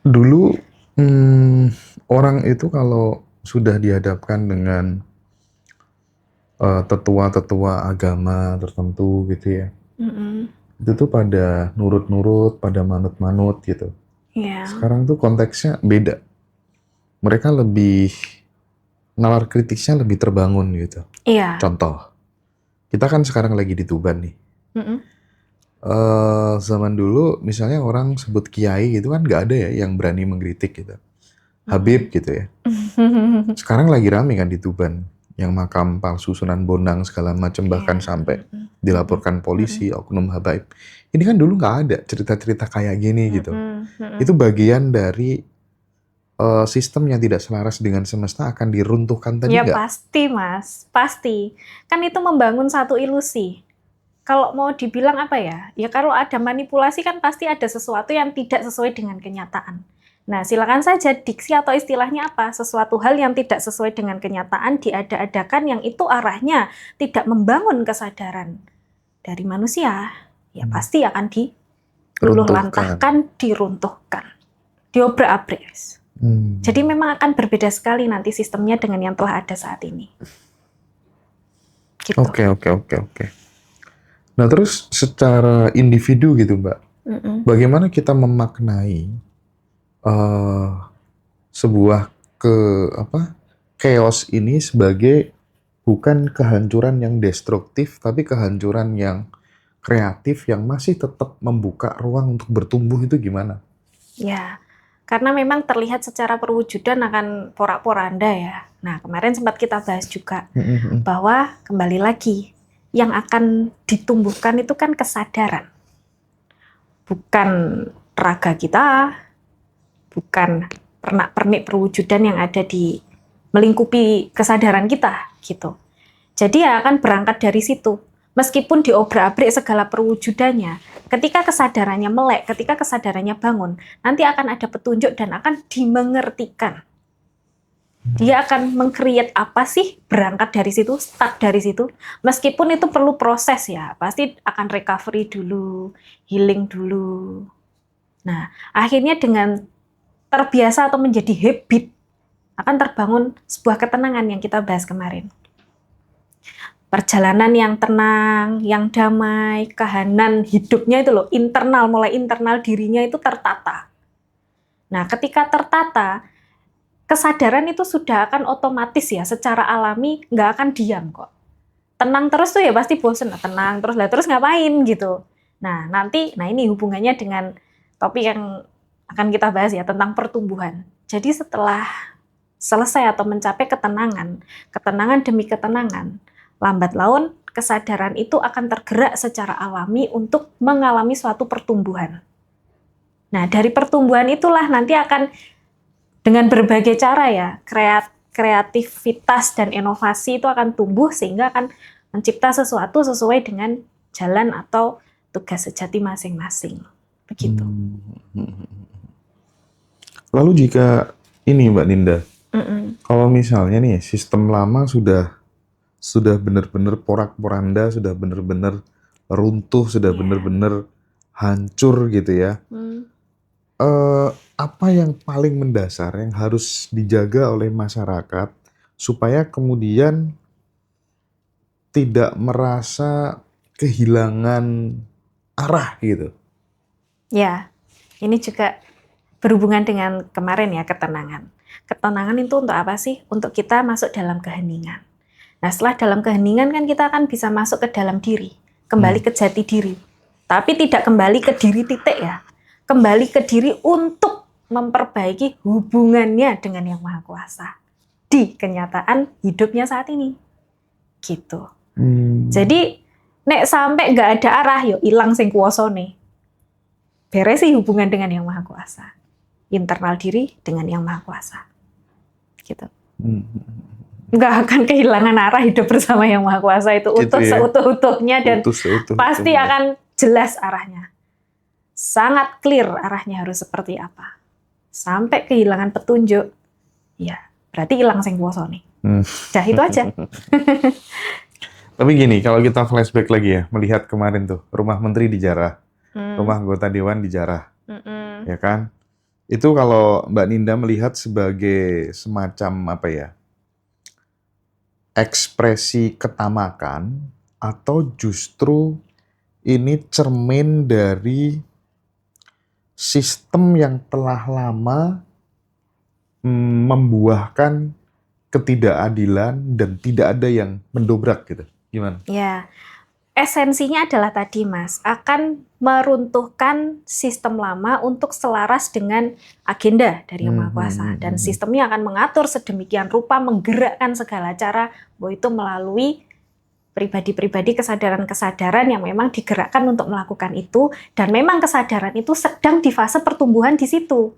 Dulu, mmm, orang itu kalau sudah dihadapkan dengan, tetua-tetua agama tertentu gitu ya, Mhm. itu tuh pada nurut-nurut, pada manut-manut gitu. Iya. Sekarang tuh konteksnya beda. Mereka lebih nalar kritisnya lebih terbangun gitu. Iya. Contoh, kita kan sekarang lagi di Tuban nih. Mhm. Zaman dulu misalnya orang sebut kiai gitu kan nggak ada ya yang berani mengkritik gitu. Habib Mhm. gitu ya. Sekarang lagi rame kan di Tuban, yang makam palsu Sunan Bonang segala macam Iya. bahkan sampai Mhm. Mhm. dilaporkan Mhm. polisi, oknum habaib. Ini kan dulu nggak ada cerita-cerita kayak gini gitu. Mhm. Mhm. Itu bagian dari sistem yang tidak selaras dengan semesta akan diruntuhkan tadi Ya nggak? pasti, Mas, pasti. Kan itu membangun satu ilusi. Kalau mau dibilang apa ya? Ya kalau ada manipulasi kan pasti ada sesuatu yang tidak sesuai dengan kenyataan. Nah, silakan saja diksi atau istilahnya apa? Sesuatu hal yang tidak sesuai dengan kenyataan diada-adakan yang itu arahnya tidak membangun kesadaran dari manusia. Ya Hmm, pasti akan diluluh Runtuhkan. lantahkan, diruntuhkan, diobrak-abrik. Jadi Hmm. memang akan berbeda sekali nanti sistemnya dengan yang telah ada saat ini. Gitu. Oke, oke, oke, oke. Nah, terus secara individu gitu, Mbak, Mm-mm. bagaimana kita memaknai eh, sebuah ke apa chaos ini sebagai bukan kehancuran yang destruktif, tapi kehancuran yang kreatif yang masih tetap membuka ruang untuk bertumbuh itu gimana? Ya, karena memang terlihat secara perwujudan akan porak-poranda ya. Nah, kemarin sempat kita bahas juga Mm-mm. bahwa kembali lagi yang akan ditumbuhkan itu kan kesadaran, bukan raga kita, bukan pernak-pernik perwujudan yang ada di melingkupi kesadaran kita gitu. Jadi ya akan berangkat dari situ. Meskipun diobrak-abrik segala perwujudannya, ketika kesadarannya melek, ketika kesadarannya bangun, nanti akan ada petunjuk dan akan dimengertikan. Dia akan meng-create apa sih, berangkat dari situ, start dari situ. Meskipun itu perlu proses ya, pasti akan recovery dulu, healing dulu. Nah, akhirnya dengan terbiasa atau menjadi habit, akan terbangun sebuah ketenangan yang kita bahas kemarin. Perjalanan yang tenang, yang damai, kahanan hidupnya itu loh, internal, mulai internal dirinya itu tertata. Nah, ketika tertata, kesadaran itu sudah akan otomatis ya, secara alami nggak akan diam kok. Tenang terus tuh ya pasti bosen, tenang terus lah, terus ngapain gitu. Nah, nanti, nah ini hubungannya dengan topik yang akan kita bahas ya, tentang pertumbuhan. Jadi setelah selesai atau mencapai ketenangan, ketenangan demi ketenangan, lambat laun kesadaran itu akan tergerak secara alami untuk mengalami suatu pertumbuhan. Nah, dari pertumbuhan itulah nanti akan dengan berbagai cara ya, kreativitas dan inovasi itu akan tumbuh sehingga akan mencipta sesuatu sesuai dengan jalan atau tugas sejati masing-masing. Begitu. Hmm. Lalu jika ini Mbak Ninda, Mm-mm. kalau misalnya nih sistem lama sudah benar-benar porak-poranda, sudah benar-benar runtuh, sudah Ya. benar-benar hancur gitu ya. Hmm. Apa yang paling mendasar yang harus dijaga oleh masyarakat supaya kemudian tidak merasa kehilangan arah gitu? Ya, ini juga berhubungan dengan kemarin ya, ketenangan. Ketenangan itu untuk apa sih? Untuk kita masuk dalam keheningan. Nah, setelah dalam keheningan kan kita akan bisa masuk ke dalam diri, kembali Hmm. ke jati diri. Tapi tidak kembali ke diri titik ya. Kembali ke diri untuk memperbaiki hubungannya dengan Yang Maha Kuasa di kenyataan hidupnya saat ini. Gitu. Hmm. Jadi nek sampai nggak ada arah, yo hilang sing kuwasane. Beres sih hubungan dengan Yang Maha Kuasa. Internal diri dengan Yang Maha Kuasa. Gitu. Hmm. Nggak akan kehilangan arah hidup bersama Yang Maha Kuasa itu Gitu utuh ya, seutuh-utuhnya dan utuh pasti seutuh-utuhnya. akan jelas arahnya. Sangat clear arahnya harus seperti apa. Sampai kehilangan petunjuk, ya berarti hilang sing kuwasane. Hmm. Dah itu aja. Tapi gini, kalau kita flashback lagi ya, melihat kemarin tuh, rumah menteri dijarah, Hmm. rumah anggota dewan dijarah, Mm-mm. ya kan? Itu kalau Mbak Ninda melihat sebagai semacam apa ya, ekspresi ketamakan atau justru ini cermin dari sistem yang telah lama membuahkan ketidakadilan dan tidak ada yang mendobrak gitu. Gimana? Ya, esensinya adalah tadi Mas, akan meruntuhkan sistem lama untuk selaras dengan agenda dari Yang Maha Kuasa. Dan sistemnya akan mengatur sedemikian rupa, menggerakkan segala cara, bahwa itu melalui pribadi-pribadi kesadaran-kesadaran yang memang digerakkan untuk melakukan itu, dan memang kesadaran itu sedang di fase pertumbuhan di situ.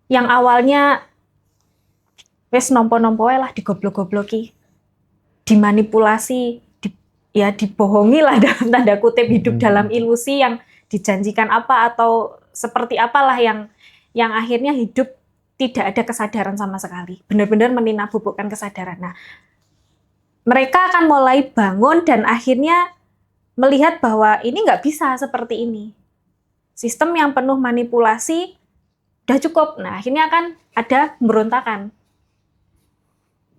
Yang awalnya wes nompo-nompo lah digoblok-gobloki, dimanipulasi, ya dibohongi lah dalam tanda kutip, hidup dalam ilusi yang dijanjikan apa atau seperti apalah yang akhirnya hidup tidak ada kesadaran sama sekali, benar-benar meninabobokan kesadaran. Nah, mereka akan mulai bangun dan akhirnya melihat bahwa ini nggak bisa seperti ini. Sistem yang penuh manipulasi udah cukup. Nah, akhirnya akan ada pemberontakan.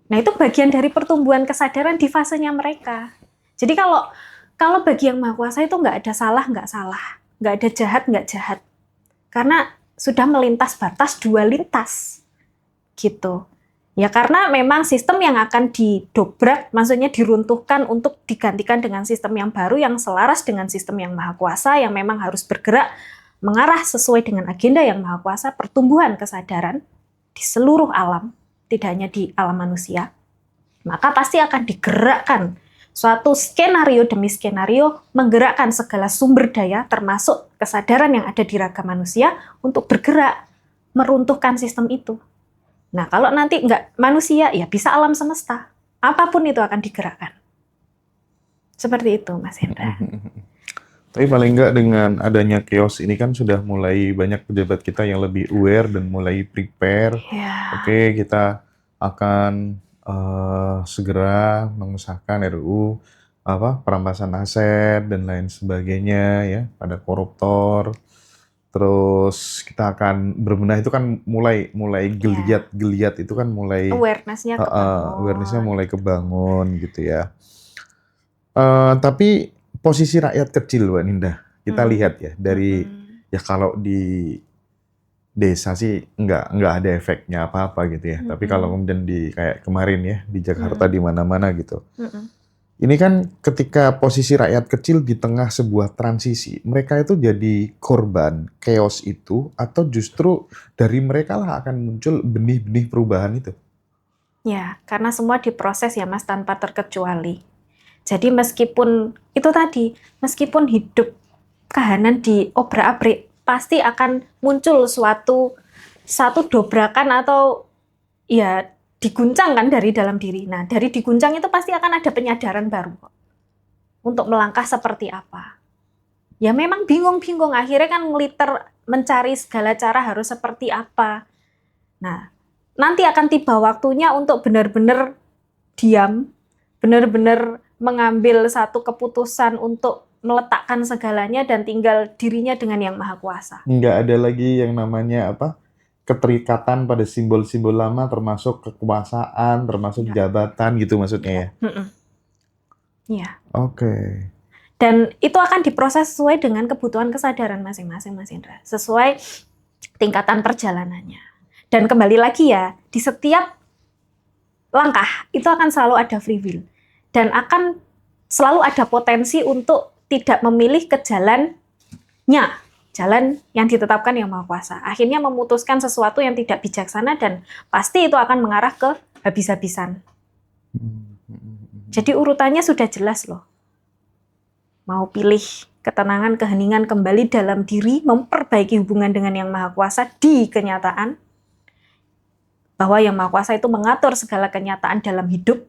Nah, itu bagian dari pertumbuhan kesadaran di fasenya mereka. Jadi kalau bagi Yang Maha Kuasa itu nggak ada salah, nggak ada jahat. Karena sudah melintas batas dualitas. Gitu. Ya karena memang sistem yang akan didobrak, maksudnya diruntuhkan untuk digantikan dengan sistem yang baru yang selaras dengan sistem Yang Maha Kuasa, yang memang harus bergerak mengarah sesuai dengan agenda Yang Maha Kuasa, pertumbuhan kesadaran di seluruh alam, tidak hanya di alam manusia. Maka pasti akan digerakkan suatu skenario demi skenario, menggerakkan segala sumber daya termasuk kesadaran yang ada di raga manusia untuk bergerak meruntuhkan sistem itu. Nah, kalau nanti nggak manusia, ya bisa alam semesta. Apapun itu akan digerakkan. Seperti itu, Mas Hendra. Tapi paling nggak dengan adanya chaos ini kan sudah mulai banyak pejabat kita yang lebih aware dan mulai prepare. Ya. Oke, kita akan segera mengesahkan RUU perampasan aset dan lain sebagainya ya pada koruptor. Terus kita akan berbenah, itu kan mulai geliat itu kan mulai awareness-nya mulai kebangun gitu ya. Tapi posisi rakyat kecil, Mbak Ninda, kita lihat ya dari ya kalau di desa sih nggak ada efeknya apa-apa gitu ya. Tapi kalau kemudian di kayak kemarin ya di Jakarta di mana-mana gitu. Ini kan ketika posisi rakyat kecil di tengah sebuah transisi, mereka itu jadi korban chaos itu, atau justru dari mereka lah akan muncul benih-benih perubahan itu? Ya, karena semua diproses ya Mas, tanpa terkecuali. Jadi meskipun itu tadi, meskipun hidup kahanan di obrak-abrik, pasti akan muncul satu dobrakan atau ya diguncang kan dari dalam diri. Nah, dari diguncang itu pasti akan ada penyadaran baru kok. Untuk melangkah seperti apa. Ya memang bingung-bingung, akhirnya kan ngeliter mencari segala cara harus seperti apa. Nah, nanti akan tiba waktunya untuk benar-benar diam, benar-benar mengambil satu keputusan untuk meletakkan segalanya dan tinggal dirinya dengan Yang Maha Kuasa. Nggak ada lagi yang namanya keterikatan pada simbol-simbol lama, termasuk kekuasaan, termasuk jabatan gitu maksudnya ya? Iya. Oke. Dan itu akan diproses sesuai dengan kebutuhan kesadaran masing-masing, Mas Indra. Sesuai tingkatan perjalanannya. Dan kembali lagi ya, di setiap langkah itu akan selalu ada free will. Dan akan selalu ada potensi untuk tidak memilih ke jalannya. Jalan yang ditetapkan Yang Maha Kuasa. Akhirnya memutuskan sesuatu yang tidak bijaksana dan pasti itu akan mengarah ke habis-habisan. Jadi urutannya sudah jelas loh. Mau pilih ketenangan, keheningan kembali dalam diri, memperbaiki hubungan dengan Yang Maha Kuasa di kenyataan. Bahwa Yang Maha Kuasa itu mengatur segala kenyataan dalam hidup.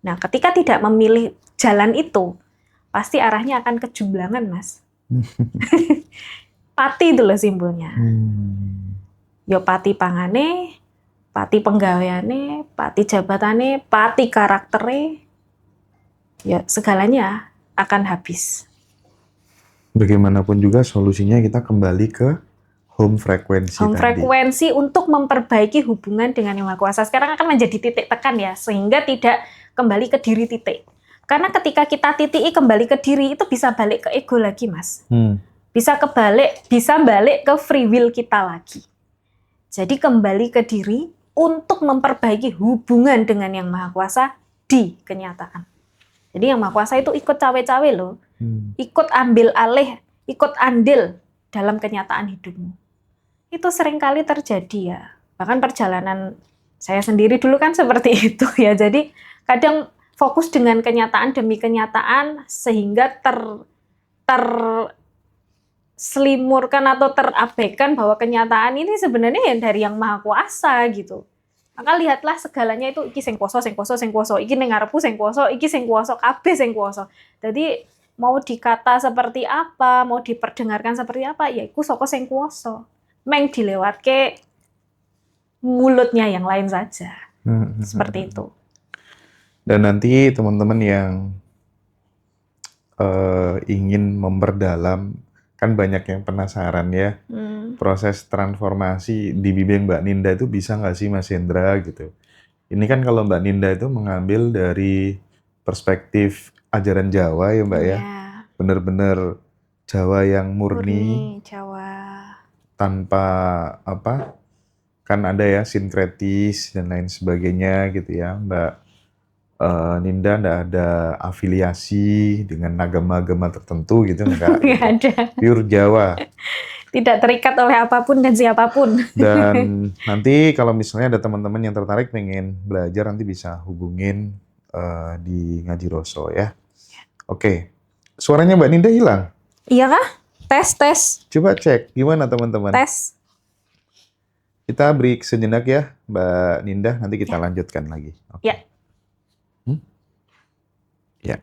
Nah, ketika tidak memilih jalan itu, pasti arahnya akan kejumblangan, Mas. Pati itu loh simbolnya. Yo pati pangane, pati penggaweane, pati jabatane, pati karaktere. Ya segalanya akan habis. Bagaimanapun juga solusinya kita kembali ke home frekuensi home tadi. frekuensi untuk memperbaiki hubungan dengan Yang Maha Kuasa. Sekarang akan menjadi titik tekan ya, sehingga tidak kembali ke diri titik. Karena ketika kita titiki kembali ke diri, itu bisa balik ke ego lagi, Mas. Bisa balik ke free will kita lagi. Jadi kembali ke diri untuk memperbaiki hubungan dengan Yang Maha Kuasa di kenyataan. Jadi Yang Maha Kuasa itu ikut cawe-cawe loh. Ikut ambil alih, ikut andil dalam kenyataan hidupmu. Itu seringkali terjadi ya. Bahkan perjalanan saya sendiri dulu kan seperti itu ya. Jadi kadang fokus dengan kenyataan demi kenyataan sehingga terselimurkan atau terabaikan bahwa kenyataan ini sebenarnya yang dari Yang Maha Kuasa gitu. Maka lihatlah segalanya itu iki sing kuwasa, iki ning ngarepku sing kuwasa, iki sing kuwasa, kabeh sing kuwasa. Jadi mau dikata seperti apa, mau diperdengarkan seperti apa, ya iku saka sing kuwasa. Meng dilewatke mulutnya yang lain saja. Seperti itu. Dan nanti teman-teman yang ingin memperdalam, kan banyak yang penasaran ya, proses transformasi di bimbing Mbak Ninda itu bisa nggak sih Mas Hendra gitu. Ini kan kalau Mbak Ninda itu mengambil dari perspektif ajaran Jawa ya Mbak ya, benar-benar Jawa yang murni Jawa. Tanpa apa, kan ada ya sinkretis dan lain sebagainya gitu ya Mbak Ninda, nggak ada afiliasi dengan agama-agama tertentu gitu, nggak Nggak ada. pure Jawa. Tidak terikat oleh apapun dan siapapun. Dan nanti kalau misalnya ada teman-teman yang tertarik pengen belajar, nanti bisa hubungin di Ngaji Roso ya. Oke. Suaranya Mbak Ninda hilang. Iya kah? Tes. Coba cek, gimana teman-teman? Tes. Kita break sejenak ya Mbak Ninda, nanti kita lanjutkan lagi. Ya. Ya.